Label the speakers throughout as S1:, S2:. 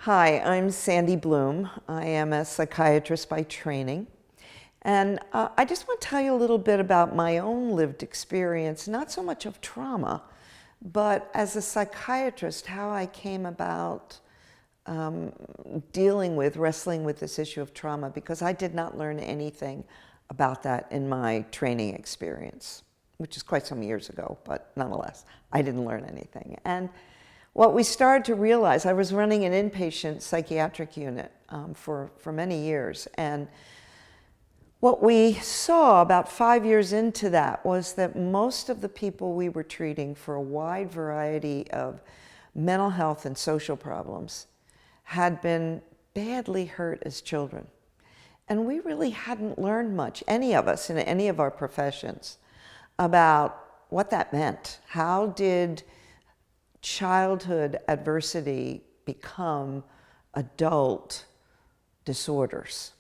S1: Hi, I'm Sandy Bloom. I am a psychiatrist by training. And I just want to tell you a little bit about my own lived experience, not so much of trauma, but as a psychiatrist, how I came about wrestling with this issue of trauma, because I did not learn anything about that in my training experience, which is quite some years ago, but nonetheless, I didn't learn anything. And what we started to realize, I was running an inpatient psychiatric unit for many years, and what we saw about 5 years into that was that most of the people we were treating for a wide variety of mental health and social problems had been badly hurt as children. And we really hadn't learned much, any of us in any of our professions, about what that meant. How did childhood adversity become adult disorders?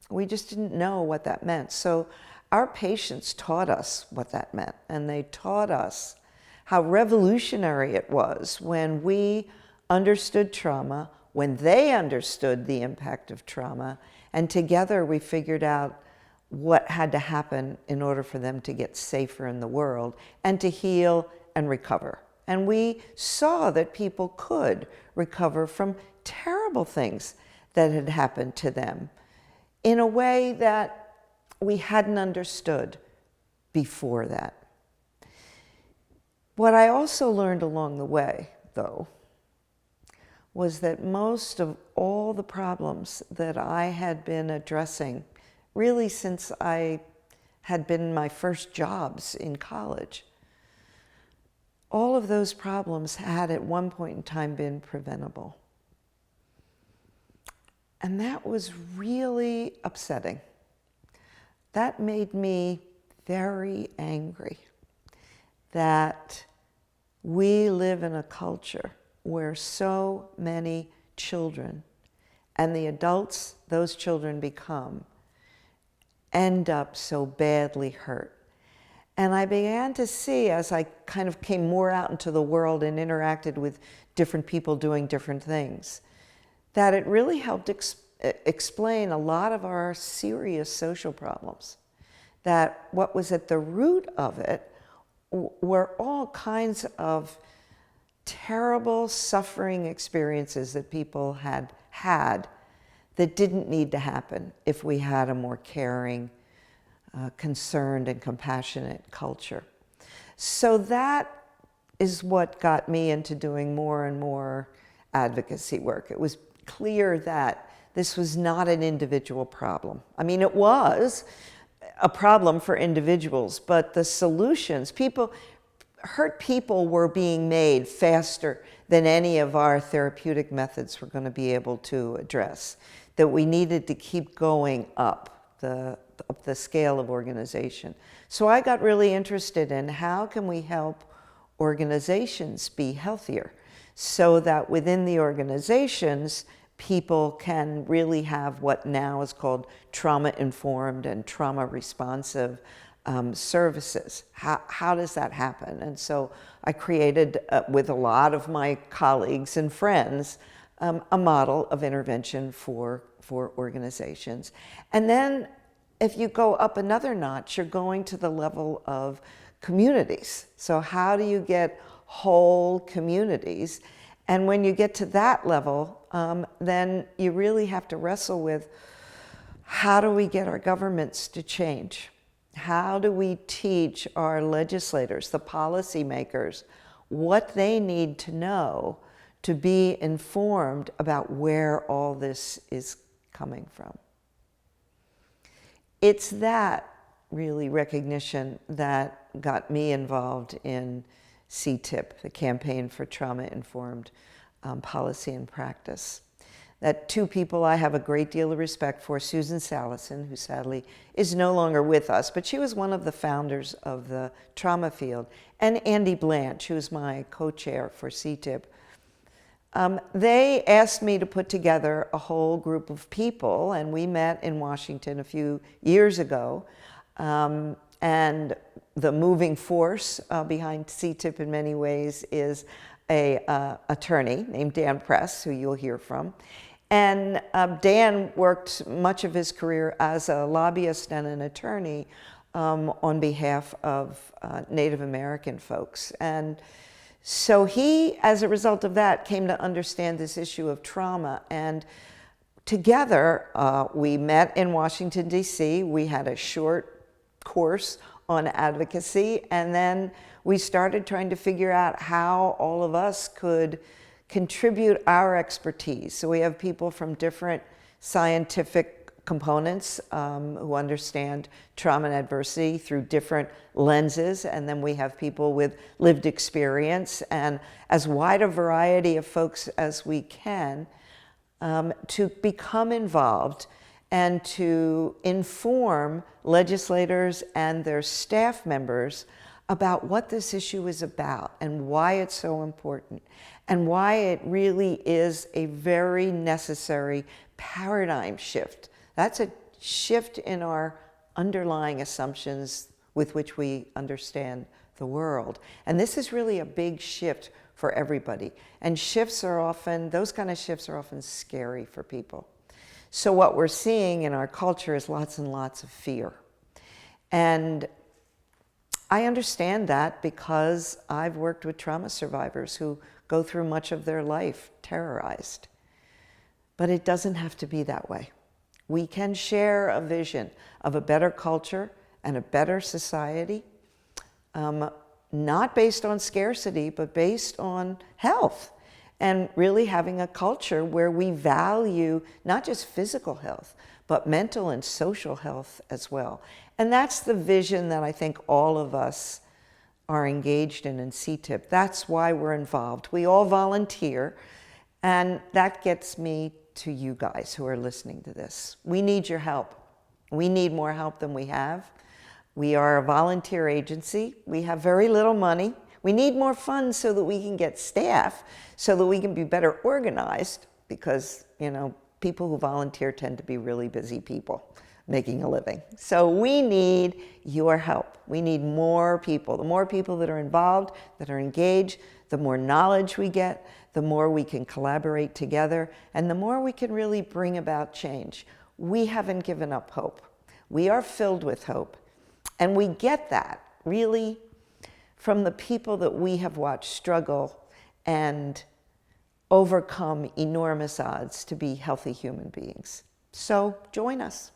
S1: We just didn't know what that meant. So our patients taught us what that meant, and they taught us how revolutionary it was when we understood trauma, when they understood the impact of trauma, and together we figured out what had to happen in order for them to get safer in the world and to heal and recover. And we saw that people could recover from terrible things that had happened to them in a way that we hadn't understood before that. What I also learned along the way, though, was that most of all the problems that I had been addressing, really since I had been in my first jobs in college, all of those problems had at one point in time been preventable. And that was really upsetting. That made me very angry that we live in a culture where so many children and the adults those children become end up so badly hurt. And I began to see, as I kind of came more out into the world and interacted with different people doing different things, that it really helped explain a lot of our serious social problems. That what was at the root of it were all kinds of terrible suffering experiences that people had had that didn't need to happen if we had a more caring, concerned and compassionate culture. So that is what got me into doing more and more advocacy work. It was clear that this was not an individual problem. I mean, it was a problem for individuals, but the solutions, hurt people were being made faster than any of our therapeutic methods were going to be able to address. That we needed to keep going up the scale of organization. So I got really interested in how can we help organizations be healthier so that within the organizations, people can really have what now is called trauma-informed and trauma-responsive services. How does that happen? And so I created, with a lot of my colleagues and friends, a model of intervention for organizations. And then if you go up another notch, you're going to the level of communities. So how do you get whole communities? And when you get to that level, then you really have to wrestle with how do we get our governments to change? How do we teach our legislators, the policymakers, what they need to know to be informed about where all this is coming from? It's that really recognition that got me involved in CTIPP, the Campaign for Trauma-Informed Policy and Practice. That two people I have a great deal of respect for, Susan Salison, who sadly is no longer with us, but she was one of the founders of the trauma field, and Andy Blanche, who is my co-chair for CTIPP. They asked me to put together a whole group of people, and we met in Washington a few years ago. And the moving force behind CTIPP in many ways is a attorney named Dan Press, who you'll hear from. And Dan worked much of his career as a lobbyist and an attorney on behalf of Native American folks. And so he, as a result of that, came to understand this issue of trauma. And together, we met in Washington, D.C. We had a short course on advocacy, and then we started trying to figure out how all of us could contribute our expertise. So we have people from different scientific components who understand trauma and adversity through different lenses, and then we have people with lived experience, and as wide a variety of folks as we can to become involved and to inform legislators and their staff members about what this issue is about and why it's so important and why it really is a very necessary paradigm shift. That's a shift in our underlying assumptions with which we understand the world. And this is really a big shift for everybody. And shifts are often, those kind of shifts are often scary for people. So what we're seeing in our culture is lots and lots of fear. And I understand that because I've worked with trauma survivors who go through much of their life terrorized. But it doesn't have to be that way. We can share a vision of a better culture and a better society, not based on scarcity, but based on health. And really having a culture where we value not just physical health, but mental and social health as well. And that's the vision that I think all of us are engaged in CTIPP. That's why we're involved. We all volunteer, and that gets me to you guys who are listening to this. We need your help. We need more help than we have. We are a volunteer agency. We have very little money. We need more funds so that we can get staff, so that we can be better organized, because, you know, people who volunteer tend to be really busy people making a living. So we need your help. We need more people. The more people that are involved, that are engaged, the more knowledge we get, the more we can collaborate together, and the more we can really bring about change. We haven't given up hope. We are filled with hope. And we get that really from the people that we have watched struggle and overcome enormous odds to be healthy human beings. So join us.